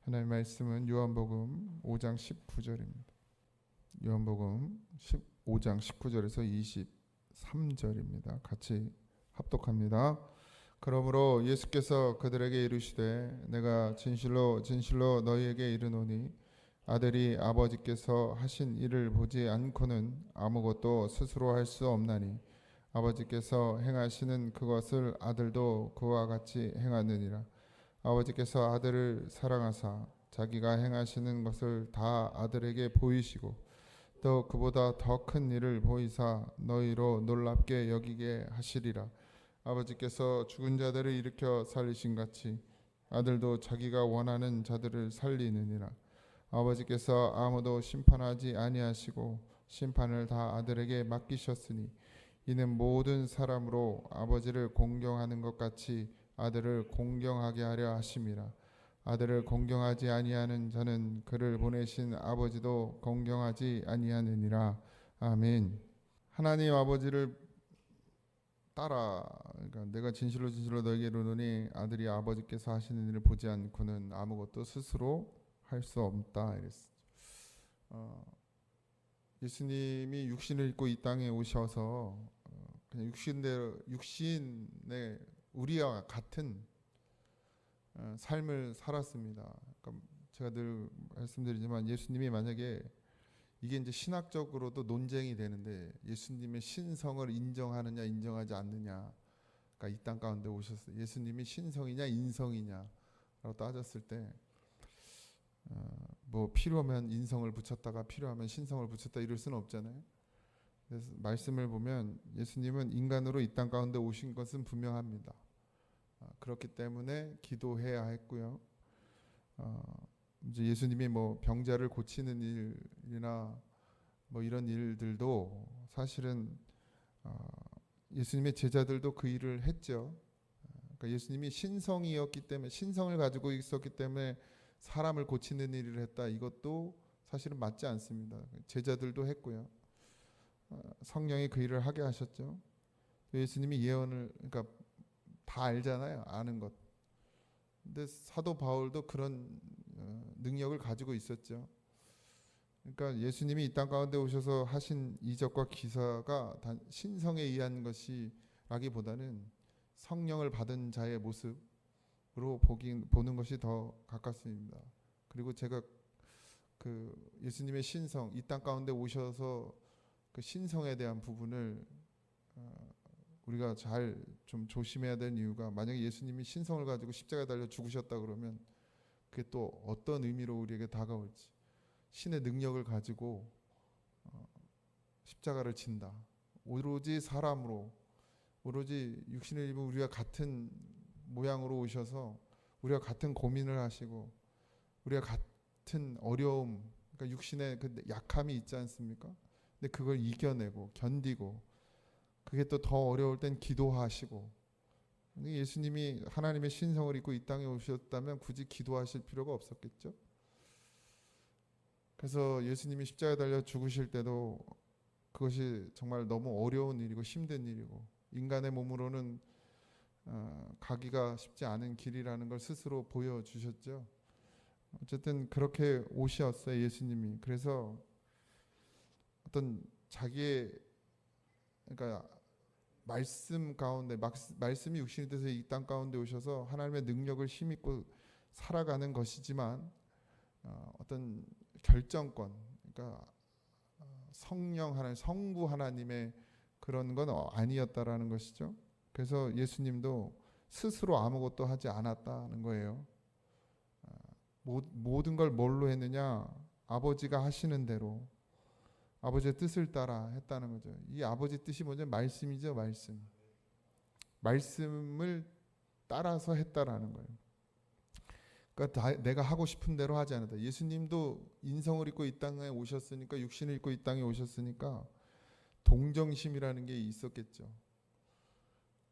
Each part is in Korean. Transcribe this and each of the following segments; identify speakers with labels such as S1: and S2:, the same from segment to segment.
S1: 하나님의 말씀은 요한복음 5장 19절입니다. 요한복음 5장 19절에서 23절입니다. 같이 합독합니다. 그러므로 예수께서 그들에게 이르시되 내가 진실로 진실로 너희에게 이르노니 아들이 아버지께서 하신 일을 보지 않고는 아무것도 스스로 할 수 없나니 아버지께서 행하시는 그것을 아들도 그와 같이 행하느니라. 아버지께서 아들을 사랑하사 자기가 행하시는 것을 다 아들에게 보이시고 또 그보다 더 큰 일을 보이사 너희로 놀랍게 여기게 하시리라. 아버지께서 죽은 자들을 일으켜 살리신 같이 아들도 자기가 원하는 자들을 살리느니라. 아버지께서 아무도 심판하지 아니하시고 심판을 다 아들에게 맡기셨으니 이는 모든 사람으로 아버지를 공경하는 것 같이 아들을 공경하게 하려 하심이라. 아들을 공경하지 아니하는 자는 그를 보내신 아버지도 공경하지 아니하느니라. 아멘. 하나님 아버지를 따라, 그러니까 내가 진실로 진실로 너에게 이르노니 아들이 아버지께서 하시는 일을 보지 않고는 아무것도 스스로 할 수 없다 이랬어요. 예수님이 육신을 입고 이 땅에 오셔서 그냥 육신의 우리와 같은 삶을 살았습니다. 그러니까 제가 늘 말씀드리지만 예수님이 만약에 이게 이제 신학적으로도 논쟁이 되는데 예수님의 신성을 인정하느냐 인정하지 않느냐, 그러니까 이 땅 가운데 오셨어요. 예수님이 신성이냐 인성이냐라고 따졌을 때 뭐 필요하면 인성을 붙였다가 필요하면 신성을 붙였다 이럴 수는 없잖아요. 그래서 말씀을 보면 예수님은 인간으로 이 땅 가운데 오신 것은 분명합니다. 그렇기 때문에 기도해야 했고요. 이제 예수님이 뭐 병자를 고치는 일이나 뭐 이런 일들도 사실은 예수님의 제자들도 그 일을 했죠. 그러니까 예수님이 신성이었기 때문에, 신성을 가지고 있었기 때문에 사람을 고치는 일을 했다, 이것도 사실은 맞지 않습니다. 제자들도 했고요. 성령이 그 일을 하게 하셨죠. 예수님이 예언을, 그러니까 다 알잖아요, 아는 것. 근데 사도 바울도 그런 능력을 가지고 있었죠. 그러니까 예수님이 이 땅 가운데 오셔서 하신 이적과 기사가 단 신성에 의한 것이라기보다는 성령을 받은 자의 모습으로 보는 것이 더 가깝습니다. 그리고 제가 그 예수님의 신성, 이 땅 가운데 오셔서 그 신성에 대한 부분을 우리가 잘 좀 조심해야 되는 이유가, 만약에 예수님이 신성을 가지고 십자가에 달려 죽으셨다 그러면 그게 또 어떤 의미로 우리에게 다가올지, 신의 능력을 가지고 십자가를 진다, 오로지 사람으로, 오로지 육신을 입은 우리와 같은 모양으로 오셔서 우리와 같은 고민을 하시고 우리와 같은 어려움, 그러니까 육신의 그 약함이 있지 않습니까? 근데 그걸 이겨내고 견디고, 그게 또 더 어려울 땐 기도하시고. 예수님이 하나님의 신성을 입고 이 땅에 오셨다면 굳이 기도하실 필요가 없었겠죠. 그래서 예수님이 십자가에 달려 죽으실 때도 그것이 정말 너무 어려운 일이고 힘든 일이고 인간의 몸으로는 가기가 쉽지 않은 길이라는 걸 스스로 보여주셨죠. 어쨌든 그렇게 오셨어요, 예수님이. 그래서 어떤 자기의, 그러니까 말씀 가운데, 말씀이 육신이 돼서 이 땅 가운데 오셔서 하나님의 능력을 힘입고 살아가는 것이지만 어떤 결정권, 그러니까 성령 하나님, 성부 하나님의 그런 건 아니었다라는 것이죠. 그래서 예수님도 스스로 아무것도 하지 않았다는 거예요. 모든 걸 뭘로 했느냐? 아버지가 하시는 대로, 아버지의 뜻을 따라 했다는 거죠. 이 아버지 뜻이 뭐죠? 말씀이죠, 말씀. 말씀을 따라서 했다라는 거예요. 그러니까 내가 하고 싶은 대로 하지 않았다. 예수님도 인성을 입고 이 땅에 오셨으니까, 육신을 입고 이 땅에 오셨으니까 동정심이라는 게 있었겠죠.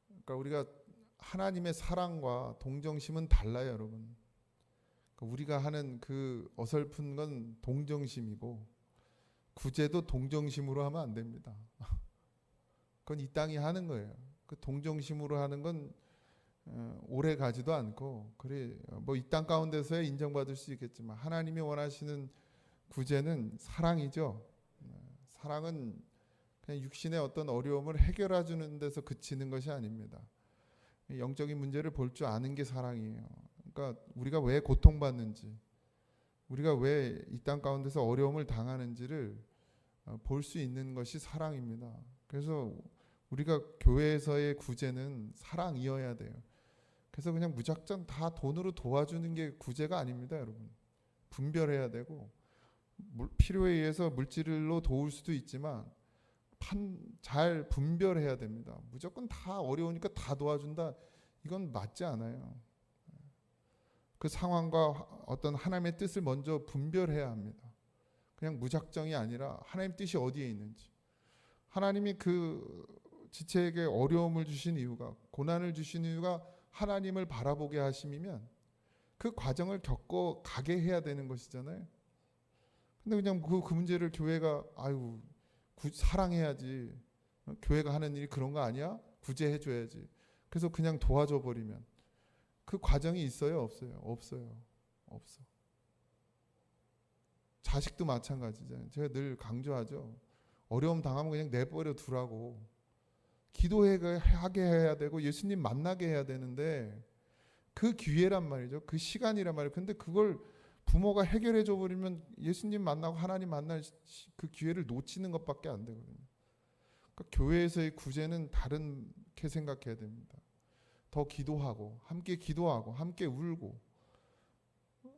S1: 그러니까 우리가 하나님의 사랑과 동정심은 달라요, 여러분. 그러니까 우리가 하는 그 어설픈 건 동정심이고, 구제도 동정심으로 하면 안 됩니다. 그건 이 땅이 하는 거예요. 그 동정심으로 하는 건 오래 가지도 않고 그래 뭐 이 땅 가운데서야 인정받을 수 있겠지만 하나님이 원하시는 구제는 사랑이죠. 사랑은 그냥 육신의 어떤 어려움을 해결해 주는 데서 그치는 것이 아닙니다. 영적인 문제를 볼 줄 아는 게 사랑이에요. 그러니까 우리가 왜 고통받는지, 우리가 왜 이 땅 가운데서 어려움을 당하는지를 볼 수 있는 것이 사랑입니다. 그래서 우리가 교회에서의 구제는 사랑이어야 돼요. 그래서 그냥 무작정 다 돈으로 도와주는 게 구제가 아닙니다, 여러분. 분별해야 되고 필요에 의해서 물질로 도울 수도 있지만 잘 분별해야 됩니다. 무조건 다 어려우니까 다 도와준다. 이건 맞지 않아요. 그 상황과 어떤 하나님의 뜻을 먼저 분별해야 합니다. 그냥 무작정이 아니라 하나님 뜻이 어디에 있는지. 하나님이 그 지체에게 어려움을 주신 이유가, 고난을 주신 이유가 하나님을 바라보게 하심이면 그 과정을 겪어 가게 해야 되는 것이잖아요. 근데 그냥 그 문제를 교회가 사랑해야지. 교회가 하는 일이 그런 거 아니야? 구제해 줘야지. 그래서 그냥 도와줘 버리면 그 과정이 있어요, 없어요? 없어요. 없어. 자식도 마찬가지잖아요. 제가 늘 강조하죠. 어려움 당하면 그냥 내버려 두라고. 기도하게 해야 되고 예수님 만나게 해야 되는데 그 기회란 말이죠. 그 시간이란 말이에요. 근데 그걸 부모가 해결해 줘 버리면 예수님 만나고 하나님 만날 그 기회를 놓치는 것밖에 안 되거든요. 그러니까 교회에서의 구제는 다르게 생각해야 됩니다. 더 기도하고 함께 울고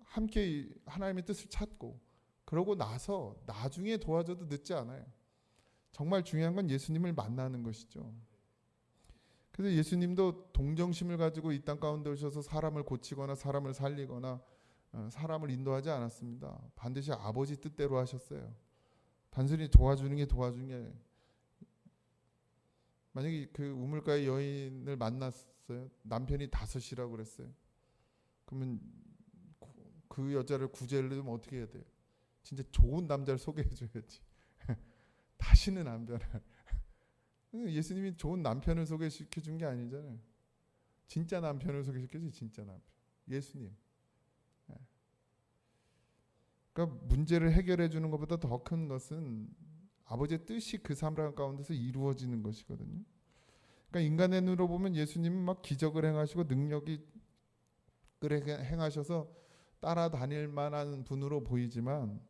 S1: 함께 하나님의 뜻을 찾고 그러고 나서 나중에 도와줘도 늦지 않아요. 정말 중요한 건 예수님을 만나는 것이죠. 그래서 예수님도 동정심을 가지고 이 땅 가운데 오셔서 사람을 고치거나 사람을 살리거나 사람을 인도하지 않았습니다. 반드시 아버지 뜻대로 하셨어요. 단순히 도와주는 게 만약에 그 우물가의 여인을 만났어요. 남편이 5이라고 그랬어요. 그러면 그 여자를 구제를 하면 어떻게 해야 돼요? 진짜 좋은 남자를 소개해 줘야지. 다시는 안 변할. 예수님이 좋은 남편을 소개시켜 준 게 아니잖아요. 진짜 남편을 소개시켜 준 진짜 남편. 예수님. 그러니까 문제를 해결해 주는 것보다 더 큰 것은 아버지의 뜻이 그 사람 가운데서 이루어지는 것이거든요. 그러니까 인간의 눈으로 보면 예수님은 막 기적을 행하시고 능력이 행하셔서 따라다닐 만한 분으로 보이지만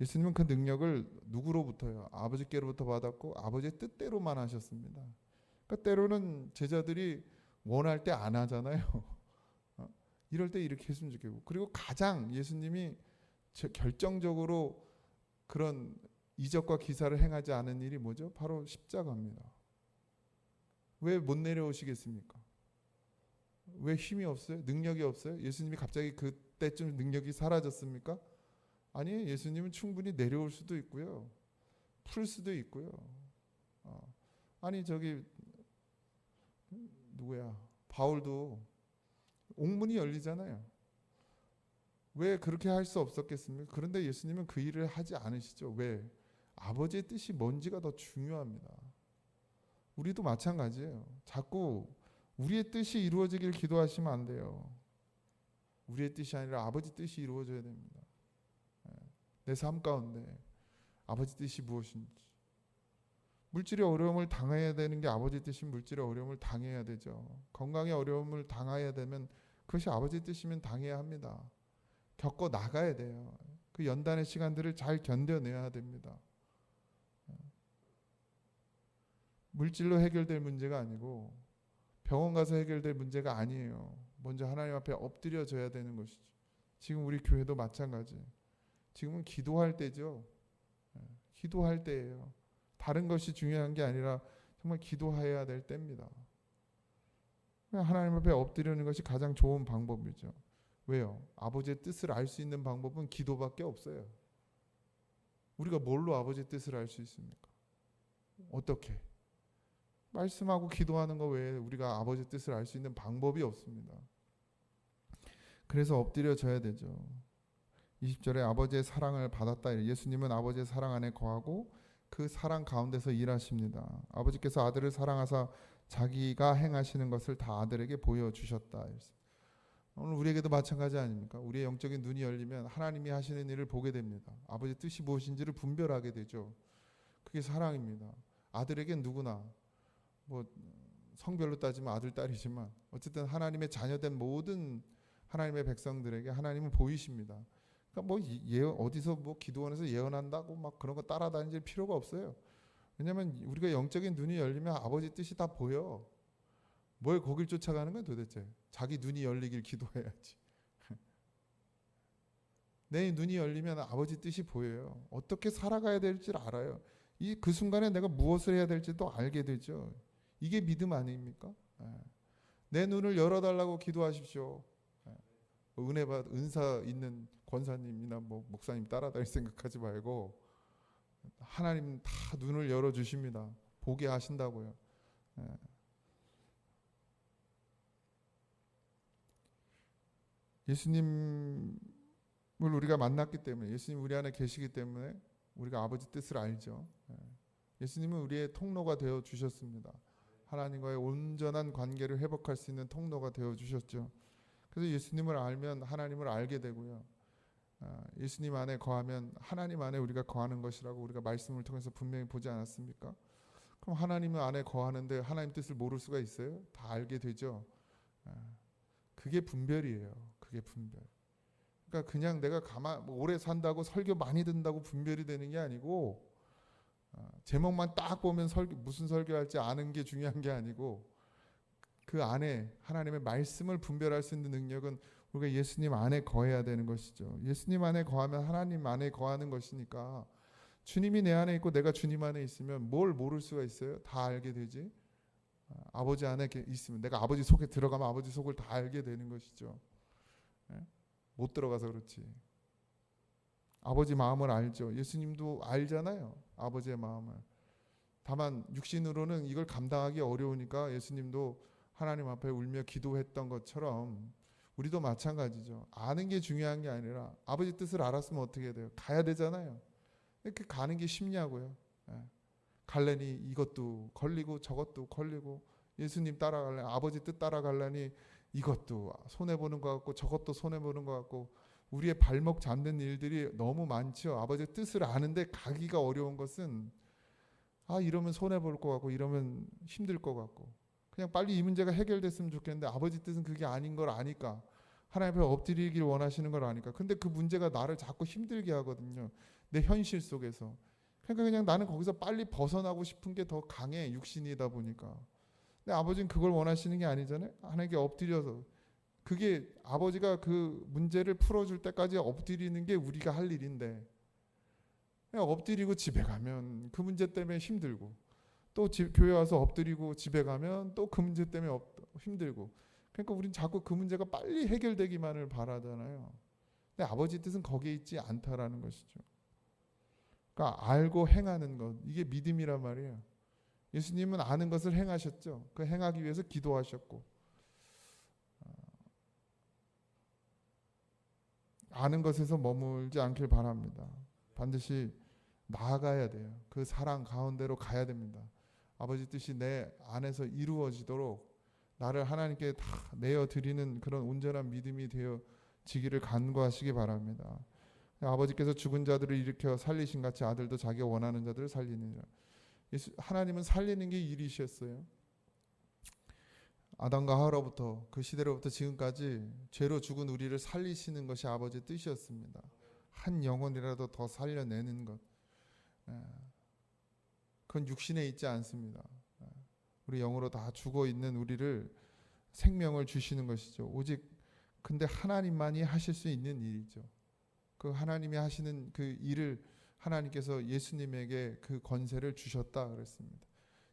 S1: 예수님은 그 능력을 누구로부터요? 아버지께로부터 받았고 아버지의 뜻대로만 하셨습니다. 그러니까 때로는 제자들이 원할 때 안 하잖아요. 이럴 때 이렇게 했으면 좋겠고, 그리고 가장 예수님이 결정적으로 그런 이적과 기사를 행하지 않은 일이 뭐죠? 바로 십자가입니다. 왜 못 내려오시겠습니까? 왜 힘이 없어요? 능력이 없어요? 예수님이 갑자기 그때쯤 능력이 사라졌습니까? 아니, 예수님은 충분히 내려올 수도 있고요. 풀 수도 있고요. 아니 저기 누구야? 바울도 옥문이 열리잖아요. 왜 그렇게 할 수 없었겠습니까? 그런데 예수님은 그 일을 하지 않으시죠. 왜? 아버지의 뜻이 뭔지가 더 중요합니다. 우리도 마찬가지예요. 자꾸 우리의 뜻이 이루어지길 기도하시면 안 돼요. 우리의 뜻이 아니라 아버지 뜻이 이루어져야 됩니다. 내 삶 가운데 아버지 뜻이 무엇인지. 물질의 어려움을 당해야 되는 게 아버지 뜻이면 물질의 어려움을 당해야 되죠. 건강의 어려움을 당해야 되면 그것이 아버지 뜻이면 당해야 합니다. 겪어 나가야 돼요. 그 연단의 시간들을 잘 견뎌내야 됩니다. 물질로 해결될 문제가 아니고 병원 가서 해결될 문제가 아니에요. 먼저 하나님 앞에 엎드려져야 되는 것이죠. 지금 우리 교회도 마찬가지. 지금은 기도할 때죠. 기도할 때예요. 다른 것이 중요한 게 아니라 정말 기도해야 될 때입니다. 하나님 앞에 엎드리는 것이 가장 좋은 방법이죠. 왜요? 아버지의 뜻을 알 수 있는 방법은 기도밖에 없어요. 우리가 뭘로 아버지의 뜻을 알 수 있습니까? 어떻게? 말씀하고 기도하는 거 외에 우리가 아버지의 뜻을 알 수 있는 방법이 없습니다. 그래서 엎드려져야 되죠. 20절에 아버지의 사랑을 받았다. 예수님은 아버지의 사랑 안에 거하고 그 사랑 가운데서 일하십니다. 아버지께서 아들을 사랑하사 자기가 행하시는 것을 다 아들에게 보여주셨다. 오늘 우리에게도 마찬가지 아닙니까? 우리의 영적인 눈이 열리면 하나님이 하시는 일을 보게 됩니다. 아버지 뜻이 무엇인지를 분별하게 되죠. 그게 사랑입니다. 아들에겐 누구나 뭐 성별로 따지면 아들, 딸이지만 어쨌든 하나님의 자녀된 모든 하나님의 백성들에게 하나님은 보이십니다. 그러니까 뭐 어디서 뭐 기도원에서 예언한다고 막 그런 거 따라다닐 필요가 없어요. 왜냐하면 우리가 영적인 눈이 열리면 아버지 뜻이 다 보여. 뭘 거길 쫓아가는 건 도대체? 자기 눈이 열리길 기도해야지. 내 눈이 열리면 아버지 뜻이 보여요. 어떻게 살아가야 될지를 알아요. 그 순간에 내가 무엇을 해야 될지도 알게 되죠. 이게 믿음 아닙니까? 내 눈을 열어달라고 기도하십시오. 은사 있는 권사님이나 뭐 목사님 따라다닐 생각하지 말고 하나님 다 눈을 열어주십니다. 보게 하신다고요. 예수님을 우리가 만났기 때문에, 예수님 우리 안에 계시기 때문에 우리가 아버지 뜻을 알죠. 예수님은 우리의 통로가 되어 주셨습니다. 하나님과의 온전한 관계를 회복할 수 있는 통로가 되어 주셨죠. 그래서 예수님을 알면 하나님을 알게 되고요. 예수님 안에 거하면 하나님 안에 우리가 거하는 것이라고 우리가 말씀을 통해서 분명히 보지 않았습니까? 그럼 하나님 안에 거하는데 하나님 뜻을 모를 수가 있어요? 다 알게 되죠. 그게 분별이에요. 그게 분별. 그러니까 그냥 내가 오래 산다고 설교 많이 듣는다고 분별이 되는 게 아니고 제목만 딱 보면 무슨 설교할지 아는 게 중요한 게 아니고 그 안에 하나님의 말씀을 분별할 수 있는 능력은 우리가 예수님 안에 거해야 되는 것이죠. 예수님 안에 거하면 하나님 안에 거하는 것이니까 주님이 내 안에 있고 내가 주님 안에 있으면 뭘 모를 수가 있어요? 다 알게 되지. 아버지 안에 있으면 내가 아버지 속에 들어가면 아버지 속을 다 알게 되는 것이죠. 못 들어가서 그렇지. 아버지 마음을 알죠. 예수님도 알잖아요. 아버지의 마음을. 다만 육신으로는 이걸 감당하기 어려우니까 예수님도 하나님 앞에 울며 기도했던 것처럼 우리도 마찬가지죠. 아는 게 중요한 게 아니라 아버지 뜻을 알았으면 어떻게 돼요? 가야 되잖아요. 이렇게 가는 게 쉽냐고요. 갈래니 이것도 걸리고 저것도 걸리고 예수님 따라갈래 아버지 뜻 따라갈래니 이것도 손해보는 것 같고 저것도 손해보는 것 같고 우리의 발목 잡는 일들이 너무 많죠. 아버지 뜻을 아는데 가기가 어려운 것은 이러면 손해볼 것 같고 이러면 힘들 것 같고 그냥 빨리 이 문제가 해결됐으면 좋겠는데 아버지 뜻은 그게 아닌 걸 아니까 하나님 앞에 엎드리길 원하시는 걸 아니까 근데 그 문제가 나를 자꾸 힘들게 하거든요. 내 현실 속에서. 그러니까 그냥 나는 거기서 빨리 벗어나고 싶은 게 더 강해. 육신이다 보니까. 근데 아버지는 그걸 원하시는 게 아니잖아요. 하나님께 엎드려서 그게 아버지가 그 문제를 풀어줄 때까지 엎드리는 게 우리가 할 일인데 그냥 엎드리고 집에 가면 그 문제 때문에 힘들고 또 교회 와서 엎드리고 집에 가면 또 그 문제 때문에 힘들고 그러니까 우린 자꾸 그 문제가 빨리 해결되기만을 바라잖아요. 근데 아버지 뜻은 거기에 있지 않다라는 것이죠. 그러니까 알고 행하는 것 이게 믿음이란 말이에요. 예수님은 아는 것을 행하셨죠. 그 행하기 위해서 기도하셨고 아는 것에서 머물지 않길 바랍니다. 반드시 나아가야 돼요. 그 사랑 가운데로 가야 됩니다. 아버지 뜻이 내 안에서 이루어지도록 나를 하나님께 다 내어드리는 그런 온전한 믿음이 되어지기를 간구하시기 바랍니다. 아버지께서 죽은 자들을 일으켜 살리신 같이 아들도 자기가 원하는 자들을 살리느니라. 하나님은 살리는 게 일이셨어요. 아담과 하와로부터 그 시대로부터 지금까지 죄로 죽은 우리를 살리시는 것이 아버지의 뜻이었습니다. 한 영혼이라도 더 살려내는 것. 그건 육신에 있지 않습니다. 우리 영으로 다 죽어있는 우리를 생명을 주시는 것이죠. 오직 근데 하나님만이 하실 수 있는 일이죠. 그 하나님이 하시는 그 일을 하나님께서 예수님에게 그 권세를 주셨다 그랬습니다.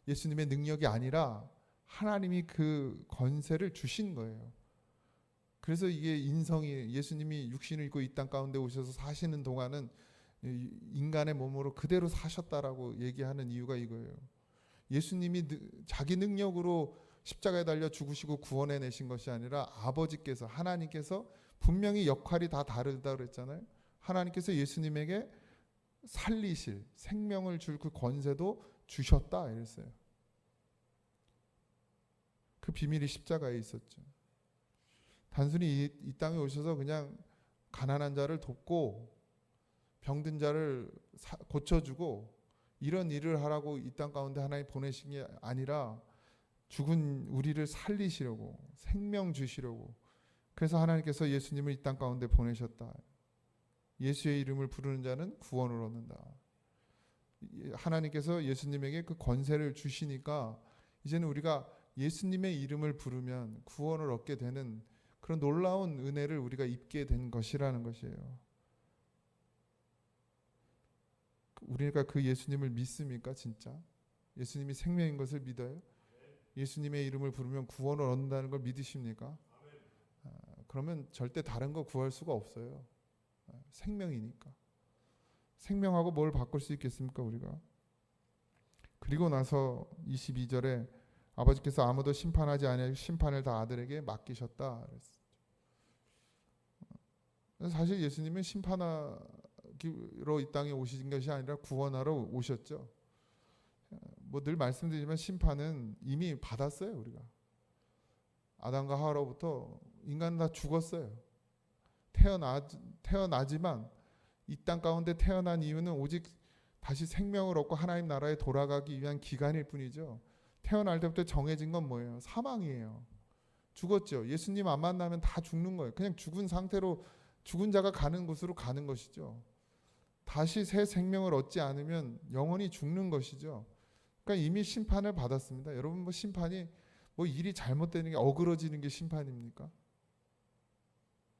S1: 예수님의 능력이 아니라 하나님이 그 권세를 주신 거예요. 그래서 이게 인성이 예수님이 육신을 입고 이 땅 가운데 오셔서 사시는 동안은 인간의 몸으로 그대로 사셨다라고 얘기하는 이유가 이거예요. 예수님이 자기 능력으로 십자가에 달려 죽으시고 구원해내신 것이 아니라 아버지께서 하나님께서 분명히 역할이 다 다르다 그랬잖아요. 하나님께서 예수님에게 살리실 생명을 줄 그 권세도 주셨다 이랬어요. 그 비밀이 십자가에 있었죠. 단순히 이 땅에 오셔서 그냥 가난한 자를 돕고 병든 자를 고쳐주고 이런 일을 하라고 이 땅 가운데 하나님 보내신 게 아니라 죽은 우리를 살리시려고, 생명 주시려고, 그래서 하나님께서 예수님을 이 땅 가운데 보내셨다. 예수의 이름을 부르는 자는 구원을 얻는다. 하나님께서 예수님에게 그 권세를 주시니까 이제는 우리가 예수님의 이름을 부르면 구원을 얻게 되는 그런 놀라운 은혜를 우리가 입게 된 것이라는 것이에요. 우리가 그 예수님을 믿습니까? 진짜? 예수님이 생명인 것을 믿어요? 예수님의 이름을 부르면 구원을 얻는다는 걸 믿으십니까? 그러면 절대 다른 거 구할 수가 없어요. 생명이니까. 생명하고 뭘 바꿀 수 있겠습니까, 우리가? 그리고 나서 22절에 아버지께서 아무도 심판하지 아니하고 심판을 다 아들에게 맡기셨다 그랬어요. 사실 예수님은 심판하기로 이 땅에 오신 것이 아니라 구원하러 오셨죠. 뭐 늘 말씀드리지만 심판은 이미 받았어요. 우리가 아담과 하와로부터 인간은 다 죽었어요. 태어나지만 이 땅 가운데 태어난 이유는 오직 다시 생명을 얻고 하나님 나라에 돌아가기 위한 기간일 뿐이죠. 태어날 때부터 정해진 건 뭐예요? 사망이에요. 죽었죠. 예수님 안 만나면 다 죽는 거예요. 그냥 죽은 상태로 죽은 자가 가는 곳으로 가는 것이죠. 다시 새 생명을 얻지 않으면 영원히 죽는 것이죠. 그러니까 이미 심판을 받았습니다. 여러분 뭐 심판이 뭐 일이 잘못되는 게 어그러지는 게 심판입니까?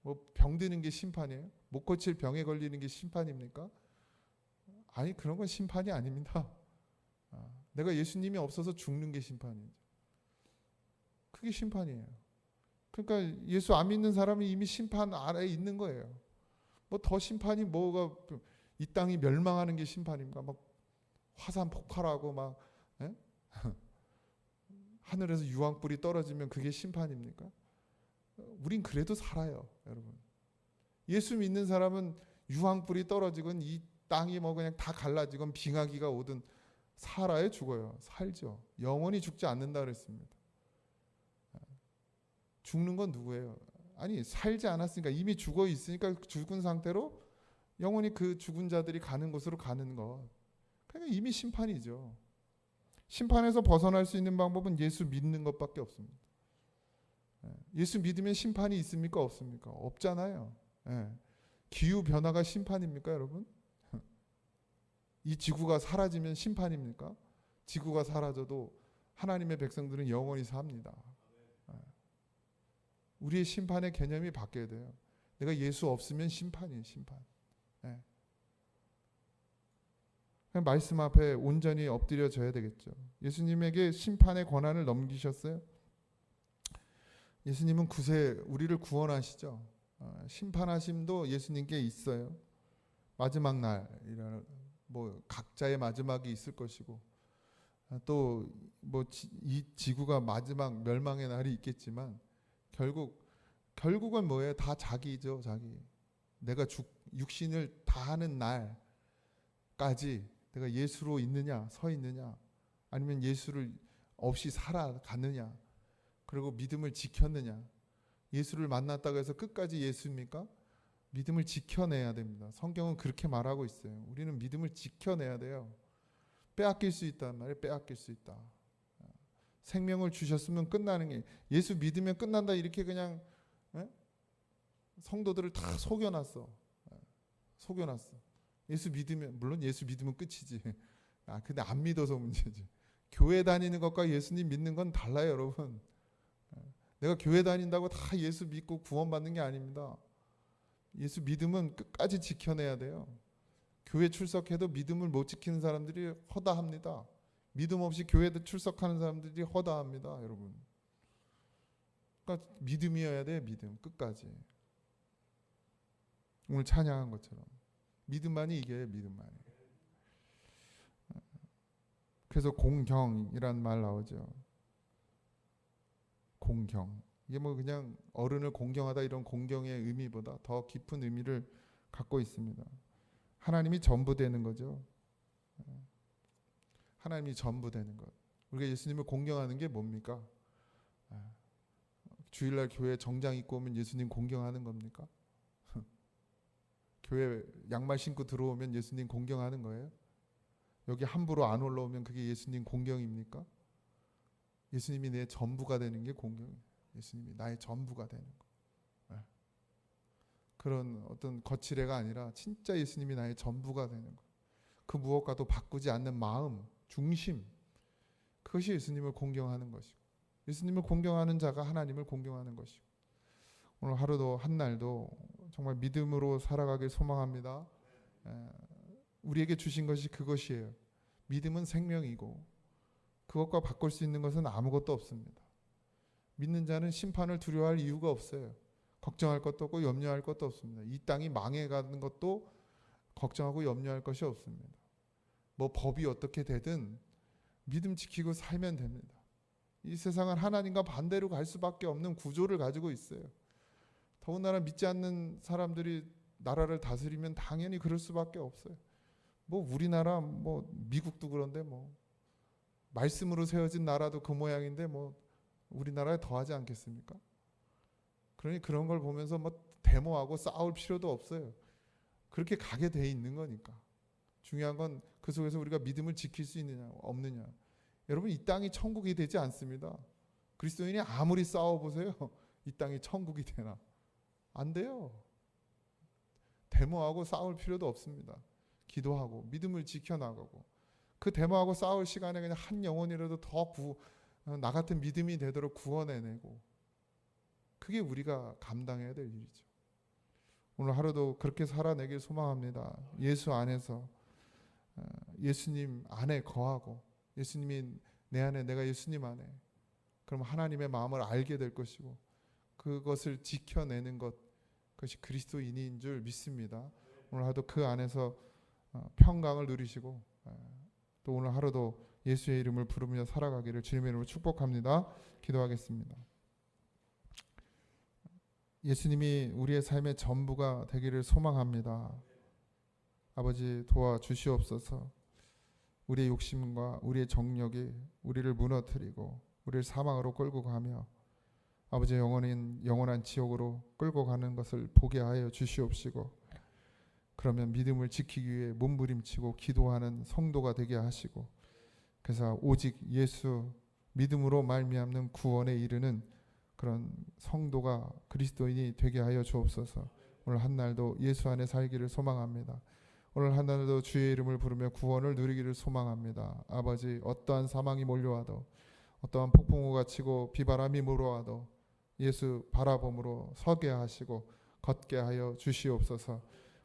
S1: 뭐 병드는 게 심판이에요? 못 고칠 병에 걸리는 게 심판입니까? 아니 그런 건 심판이 아닙니다. 내가 예수님이 없어서 죽는 게 심판이죠. 그게 심판이에요. 그러니까 예수 안 믿는 사람은 이미 심판 아래에 있는 거예요. 뭐 더 심판이 뭐가 이 땅이 멸망하는 게 심판입니까? 막 화산 폭발하고 막 하늘에서 유황불이 떨어지면 그게 심판입니까? 우린 그래도 살아요, 여러분. 예수 믿는 사람은 유황불이 떨어지건 이 땅이 뭐 그냥 다 갈라지건 빙하기가 오든 살아야 죽어요. 살죠. 영원히 죽지 않는다 그랬습니다. 죽는 건 누구예요? 아니 살지 않았으니까 이미 죽어 있으니까 죽은 상태로 영원히 그 죽은 자들이 가는 곳으로 가는 것. 그러니까 이미 심판이죠. 심판에서 벗어날 수 있는 방법은 예수 믿는 것밖에 없습니다. 예수 믿으면 심판이 있습니까? 없습니까? 없잖아요. 기후 변화가 심판입니까, 여러분? 이 지구가 사라지면 심판입니까? 지구가 사라져도 하나님의 백성들은 영원히 삽니다. 우리의 심판의 개념이 바뀌어야 돼요. 내가 예수 없으면 심판이에요, 심판. 말씀 앞에 온전히 엎드려져야 되겠죠. 예수님에게 심판의 권한을 넘기셨어요. 예수님은 구세 우리를 구원하시죠. 심판하심도 예수님께 있어요. 마지막 날이라는 뭐 각자의 마지막이 있을 것이고 또 뭐 이 지구가 마지막 멸망의 날이 있겠지만 결국은 뭐예요? 다 자기죠, 자기. 내가 육신을 다하는 날까지 내가 예수로 있느냐, 서 있느냐, 아니면 예수를 없이 살아가느냐, 그리고 믿음을 지켰느냐. 예수를 만났다고 해서 끝까지 예수입니까? 믿음을 지켜내야 됩니다. 성경은 그렇게 말하고 있어요. 우리는 믿음을 지켜내야 돼요. 빼앗길 수 있단 말이에요. 빼앗길 수 있다. 생명을 주셨으면 끝나는 게 예수 믿으면 끝난다 이렇게 그냥 성도들을 다 속여놨어. 속여놨어. 예수 믿으면 물론 예수 믿으면 끝이지. 근데 안 믿어서 문제지. 교회 다니는 것과 예수님 믿는 건 달라요, 여러분. 내가 교회 다닌다고 다 예수 믿고 구원받는 게 아닙니다. 예수 믿음은 끝까지 지켜내야 돼요. 교회 출석해도 믿음을 못 지키는 사람들이 허다합니다. 믿음 없이 교회에 출석하는 사람들이 허다합니다, 여러분. 그러니까 믿음이어야 돼, 믿음 끝까지. 오늘 찬양한 것처럼 믿음만이 이겨요, 믿음만이. 그래서 공경이란 말 나오죠. 공경. 이게 뭐 그냥 어른을 공경하다 이런 공경의 의미보다 더 깊은 의미를 갖고 있습니다. 하나님이 전부 되는 거죠. 하나님이 전부 되는 것. 우리가 예수님을 공경하는 게 뭡니까? 주일날 교회 정장 입고 오면 예수님 공경하는 겁니까? 교회 양말 신고 들어오면 예수님 공경하는 거예요? 여기 함부로 안 올라오면 그게 예수님 공경입니까? 예수님이 내 전부가 되는 게 공경이에요. 예수님이 나의 전부가 되는 거. 그런 어떤 거칠애가 아니라 진짜 예수님이 나의 전부가 되는 거. 그 무엇과도 바꾸지 않는 마음, 중심, 그것이 예수님을 공경하는 것이고, 예수님을 공경하는 자가 하나님을 공경하는 것이고, 오늘 하루도 한 날도 정말 믿음으로 살아가길 소망합니다. 우리에게 주신 것이 그것이에요. 믿음은 생명이고 그것과 바꿀 수 있는 것은 아무것도 없습니다. 믿는 자는 심판을 두려워할 이유가 없어요. 걱정할 것도 없고 염려할 것도 없습니다. 이 땅이 망해가는 것도 걱정하고 염려할 것이 없습니다. 뭐 법이 어떻게 되든 믿음 지키고 살면 됩니다. 이 세상은 하나님과 반대로 갈 수밖에 없는 구조를 가지고 있어요. 더군다나 믿지 않는 사람들이 나라를 다스리면 당연히 그럴 수밖에 없어요. 뭐 우리나라, 뭐 미국도 그런데 뭐 말씀으로 세워진 나라도 그 모양인데 뭐 우리나라에 더하지 않겠습니까? 그러니 그런 걸 보면서 뭐 데모하고 싸울 필요도 없어요. 그렇게 가게 돼 있는 거니까. 중요한 건 그 속에서 우리가 믿음을 지킬 수 있느냐 없느냐. 여러분, 이 땅이 천국이 되지 않습니다. 그리스도인이 아무리 싸워보세요. 이 땅이 천국이 되나? 안 돼요. 데모하고 싸울 필요도 없습니다. 기도하고 믿음을 지켜나가고, 그 데모하고 싸울 시간에 그냥 한 영혼이라도 더 나 같은 믿음이 되도록 구원해내고, 그게 우리가 감당해야 될 일이죠. 오늘 하루도 그렇게 살아내길 소망합니다. 예수 안에서, 예수님 안에 거하고, 예수님이 내 안에, 내가 예수님 안에, 그럼 하나님의 마음을 알게 될 것이고 그것을 지켜내는 것, 그것이 그리스도인인 줄 믿습니다. 오늘 하루도 그 안에서 평강을 누리시고, 또 오늘 하루도 예수의 이름을 부르며 살아가기를 주님의 이름으로 축복합니다. 기도하겠습니다. 예수님이 우리의 삶의 전부가 되기를 소망합니다. 아버지, 도와주시옵소서. 우리의 욕심과 우리의 정력이 우리를 무너뜨리고 우리를 사망으로 끌고 가며 아버지 영원한 지옥으로 끌고 가는 것을 보게 하여 주시옵시고, 그러면 믿음을 지키기 위해 몸부림치고 기도하는 성도가 되게 하시고, 그래서 오직 예수 믿음으로 말미암는 구원에 이르는 그런 성도가, 그리스도인이 되게 하여 주옵소서. 오늘 한 날도 예수 안에 살기를 소망합니다. 오늘 한 날도 주의 이름을 부르며 구원을 누리기를 소망합니다. 아버지, 어떠한 사망이 몰려와도, 어떠한 폭풍우가 치고 비바람이 불어와도 예수 바라봄으로 서게 하시고 걷게 하여 주시옵소서.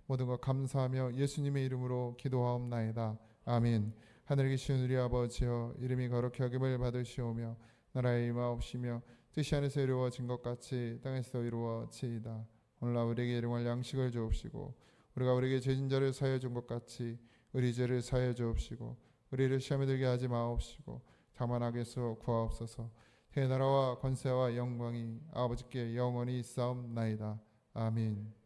S1: 모든 것 감사하며 예수님의 이름으로 기도하옵나이다. 아멘. 하늘에 계신 우리 아버지여, 이름이 거룩히 여김을 받으시오며 나라의 임하옵시며 뜻이 하늘에서 이루어진 것 같이 땅에서 이루어지이다. 오늘날 우리에게 일용할 양식을 주옵시고, 우리가 우리에게 죄진 자를 사하여 준 것 같이 우리 죄를 사하여 주옵시고, 우리를 시험에 들게 하지 마옵시고 다만 악에서 구하옵소서. 그 나라와 권세와 영광이 아버지께 영원히 있사옵나이다. 아멘.